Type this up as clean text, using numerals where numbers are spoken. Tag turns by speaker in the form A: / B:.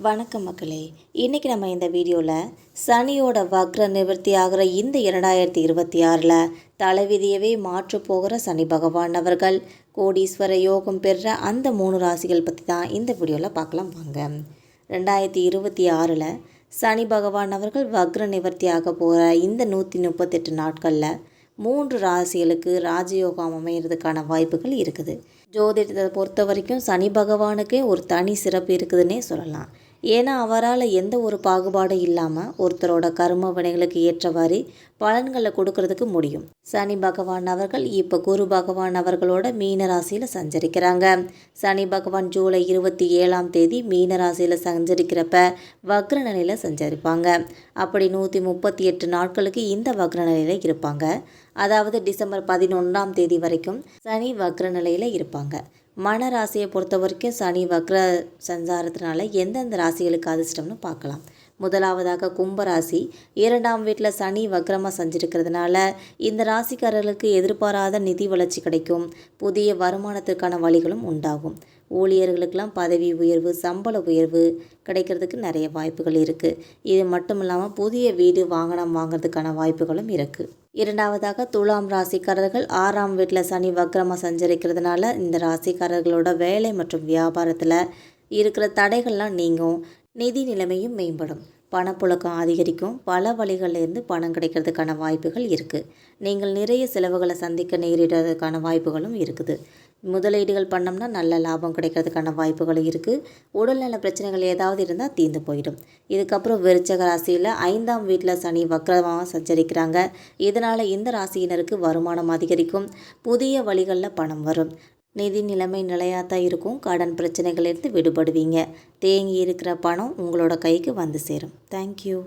A: வணக்கம் மக்களே. இன்றைக்கி நம்ம இந்த வீடியோவில் சனியோட வக்ர நிவர்த்தி ஆகிற இந்த 2026 தலைவிதியவே மாற்ற போகிற சனி பகவான் அவர்கள் கோடீஸ்வர யோகம் பெறுற அந்த 3 ராசிகள் பற்றி தான் இந்த வீடியோவில் பார்க்கலாம் வாங்க. 2026 சனி பகவான் அவர்கள் வக்ர நிவர்த்தி ஆக போகிற இந்த 138 நாட்களில் 3 ராசிகளுக்கு ராஜயோகம் அமைகிறதுக்கான வாய்ப்புகள் இருக்குது. ஜோதிடத்தை பொறுத்த வரைக்கும் சனி பகவானுக்கே ஒரு தனி சிறப்பு இருக்குதுன்னே சொல்லலாம். ஏன்னா அவரால் எந்த ஒரு பாகுபாடும் இல்லாமல் ஒருத்தரோட கர்ம வினைகளுக்கு ஏற்றவாறு பலன்களை கொடுக்கறதுக்கு முடியும். சனி பகவான் அவர்கள் இப்போ குரு பகவான் அவர்களோட மீன ராசியில் சஞ்சரிக்கிறாங்க. சனி பகவான் ஜூலை 27 மீன ராசியில் சஞ்சரிக்கிறப்ப வக்ர நிலையில் சஞ்சரிப்பாங்க. அப்படி 138 நாட்களுக்கு இந்த வக்ர நிலையில் இருப்பாங்க. அதாவது டிசம்பர் 11 வரைக்கும் சனி வக்ர நிலையில் இருப்பாங்க. மன ராசியை பொறுத்த வரைக்கும் சனி வக்ர சஞ்சாரத்தினால எந்தெந்த ராசிகளுக்கு அதிர்ஷ்டம்னு பார்க்கலாம். முதலாவதாக கும்பராசி. 2ஆம் வீட்டில் சனி வக்ரமாக சஞ்சிருக்கிறதுனால இந்த ராசிக்காரர்களுக்கு எதிர்பாராத நிதி வளர்ச்சி கிடைக்கும். புதிய வருமானத்திற்கான வழிகளும் உண்டாகும். ஊழியர்களுக்கெல்லாம் பதவி உயர்வு, சம்பள உயர்வு கிடைக்கிறதுக்கு நிறைய வாய்ப்புகள் இருக்குது. இது மட்டும் இல்லாமல் புதிய வீடு, வாகனம் வாங்கிறதுக்கான வாய்ப்புகளும் இருக்குது. இரண்டாவதாக துலாம் ராசிக்காரர்கள் 6ஆம் வீட்டில் சனி வக்ரமாக சஞ்சரிக்கிறதுனால இந்த ராசிக்காரர்களோட வேலை மற்றும் வியாபாரத்தில் இருக்கிற தடைகள்லாம் நீங்கும். நிதி நிலைமையும் மேம்படும். பணப்புழக்கம் அதிகரிக்கும். பல வழிகளிலிருந்து பணம் கிடைக்கிறதுக்கான வாய்ப்புகள் இருக்குது. நீங்கள் நிறைய செலவுகளை சந்திக்க நேரிடுறதுக்கான வாய்ப்புகளும் இருக்குது. முதலீடுகள் பண்ணோம்னா நல்ல லாபம் கிடைக்கிறதுக்கான வாய்ப்புகள் இருக்குது. உடல்நல பிரச்சனைகள் ஏதாவது இருந்தால் தீர்ந்து போயிடும். இதுக்கப்புறம் விருச்சிக ராசியில் 5ஆம் வீட்டில் சனி வக்ரமாக சஞ்சரிக்கிறாங்க. இதனால் இந்த ராசியினருக்கு வருமானம் அதிகரிக்கும். புதிய வழிகளில் பணம் வரும். நிதி நிலைமை நிலையாத்தான் இருக்கும். கடன் பிரச்சனைகளிலிருந்து விடுபடுவீங்க. தேங்கி இருக்கிற பணம் உங்களோட கைக்கு வந்து சேரும். தேங்க்யூ.